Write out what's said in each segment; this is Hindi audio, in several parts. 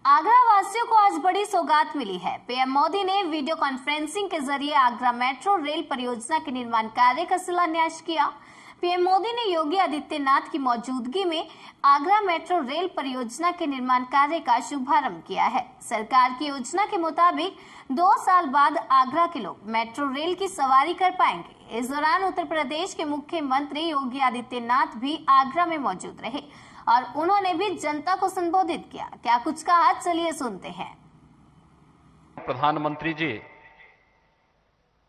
आगरा वासियों को आज बड़ी सौगात मिली है। पीएम मोदी ने वीडियो कॉन्फ्रेंसिंग के जरिए आगरा मेट्रो रेल परियोजना के निर्माण कार्य का शिलान्यास किया। पीएम मोदी ने योगी आदित्यनाथ की मौजूदगी में आगरा मेट्रो रेल परियोजना के निर्माण कार्य का शुभारंभ किया है। सरकार की योजना के मुताबिक 2 साल बाद आगरा के लोग मेट्रो रेल की सवारी कर पाएंगे। इस दौरान उत्तर प्रदेश के मुख्यमंत्री योगी आदित्यनाथ भी आगरा में मौजूद रहे और उन्होंने भी जनता को संबोधित किया। क्या कुछ कहा, चलिए सुनते हैं। प्रधानमंत्री जी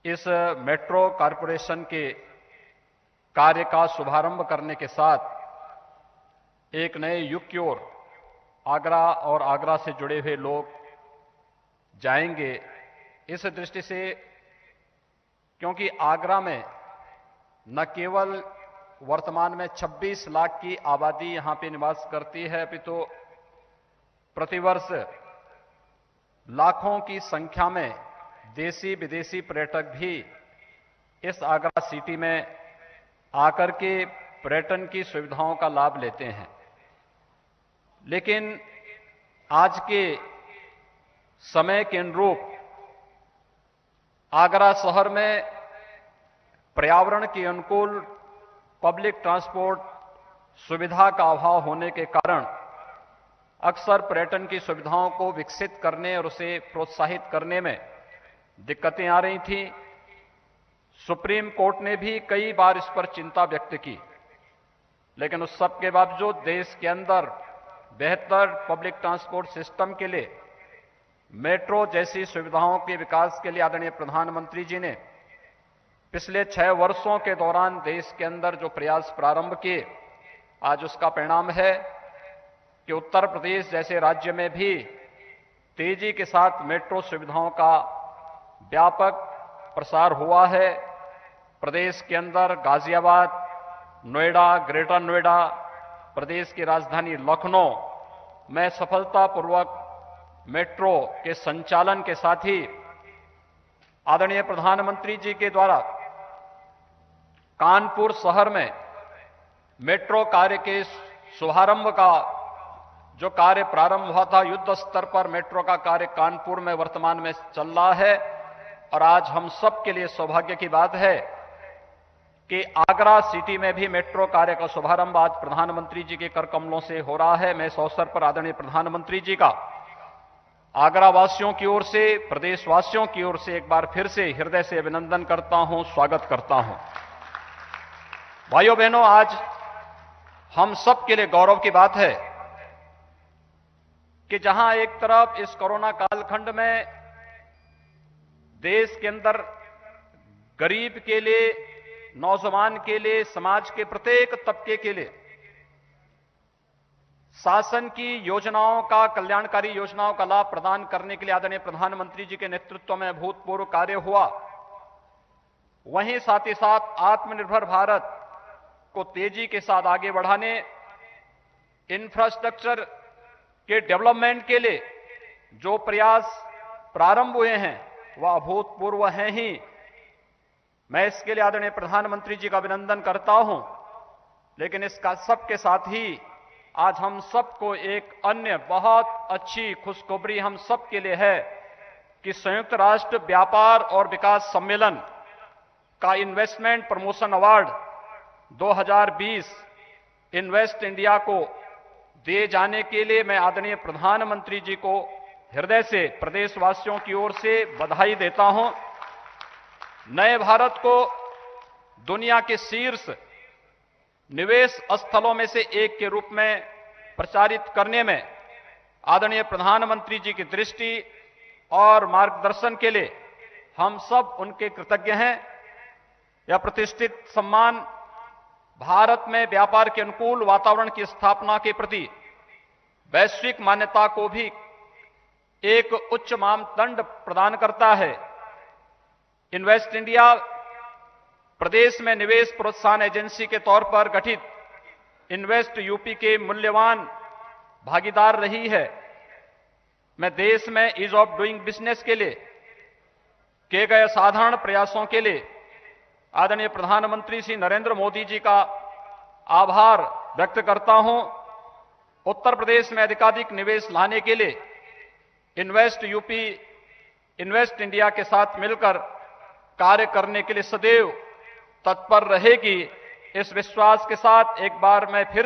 इस मेट्रो कॉरपोरेशन के कार्य का शुभारंभ करने के साथ एक नए युग की ओर आगरा और आगरा से जुड़े हुए लोग जाएंगे। इस दृष्टि से क्योंकि आगरा में न केवल वर्तमान में 26 लाख की आबादी यहां पे निवास करती है, अपितु प्रतिवर्ष लाखों की संख्या में देशी विदेशी पर्यटक भी इस आगरा सिटी में आकर के पर्यटन की सुविधाओं का लाभ लेते हैं। लेकिन आज के समय के अनुरूप आगरा शहर में पर्यावरण के अनुकूल पब्लिक ट्रांसपोर्ट सुविधा का अभाव होने के कारण अक्सर पर्यटन की सुविधाओं को विकसित करने और उसे प्रोत्साहित करने में दिक्कतें आ रही थीं। सुप्रीम कोर्ट ने भी कई बार इस पर चिंता व्यक्त की, लेकिन उस सब के बावजूद देश के अंदर बेहतर पब्लिक ट्रांसपोर्ट सिस्टम के लिए, मेट्रो जैसी सुविधाओं के विकास के लिए आदरणीय प्रधानमंत्री जी ने पिछले 6 वर्षों के दौरान देश के अंदर जो प्रयास प्रारंभ किए, आज उसका परिणाम है कि उत्तर प्रदेश जैसे राज्य में भी तेजी के साथ मेट्रो सुविधाओं का व्यापक प्रसार हुआ है। प्रदेश के अंदर गाजियाबाद, नोएडा, ग्रेटर नोएडा, प्रदेश की राजधानी लखनऊ में सफलतापूर्वक मेट्रो के संचालन के साथ ही आदरणीय प्रधानमंत्री जी के द्वारा कानपुर शहर में मेट्रो कार्य के शुभारंभ का जो कार्य प्रारंभ हुआ था, युद्ध स्तर पर मेट्रो का कार्य कानपुर में वर्तमान में चल रहा है। और आज हम सब के लिए सौभाग्य की बात है कि आगरा सिटी में भी मेट्रो कार्य का शुभारंभ आज प्रधानमंत्री जी के कर कमलों से हो रहा है। मैं इस अवसर पर आदरणीय प्रधानमंत्री जी का आगरा वासियों की ओर से, प्रदेशवासियों की ओर से एक बार फिर से हृदय से अभिनंदन करता हूं, स्वागत करता हूं। भाइयों बहनों, आज हम सब के लिए गौरव की बात है कि जहां एक तरफ इस कोरोना कालखंड में देश के अंदर गरीब के लिए, नौजवान के लिए, समाज के प्रत्येक तबके के लिए शासन की योजनाओं का, कल्याणकारी योजनाओं का लाभ प्रदान करने के लिए आदरणीय प्रधानमंत्री जी के नेतृत्व में अभूतपूर्व कार्य हुआ, वहीं साथ ही साथ आत्मनिर्भर भारत को तेजी के साथ आगे बढ़ाने, इंफ्रास्ट्रक्चर के डेवलपमेंट के लिए जो प्रयास प्रारंभ हुए हैं वह अभूतपूर्व हैं ही। मैं इसके लिए आदरणीय प्रधानमंत्री जी का अभिनंदन करता हूं। लेकिन इसका सबके साथ ही आज हम सबको एक अन्य बहुत अच्छी खुशखबरी हम सब के लिए है कि संयुक्त राष्ट्र व्यापार और विकास सम्मेलन का investment promotion award 2020 invest India को दिए जाने के लिए मैं आदरणीय प्रधानमंत्री जी को हृदय से, प्रदेशवासियों की ओर से बधाई देता हूं। नए भारत को दुनिया के शीर्ष निवेश स्थलों में से एक के रूप में प्रचारित करने में आदरणीय प्रधानमंत्री जी की दृष्टि और मार्गदर्शन के लिए हम सब उनके कृतज्ञ हैं। यह प्रतिष्ठित सम्मान भारत में व्यापार के अनुकूल वातावरण की स्थापना के प्रति वैश्विक मान्यता को भी एक उच्च मानदंड प्रदान करता है। इन्वेस्ट इंडिया प्रदेश में निवेश प्रोत्साहन एजेंसी के तौर पर गठित इन्वेस्ट यूपी के मूल्यवान भागीदार रही है। मैं देश में ईज ऑफ डूइंग बिजनेस के लिए किए गए साधारण प्रयासों के लिए आदरणीय प्रधानमंत्री श्री नरेंद्र मोदी जी का आभार व्यक्त करता हूं। उत्तर प्रदेश में अधिकाधिक निवेश लाने के लिए इन्वेस्ट यूपी, इन्वेस्ट इंडिया के साथ मिलकर कार्य करने के लिए सदैव तत्पर रहेगी। इस विश्वास के साथ एक बार मैं फिर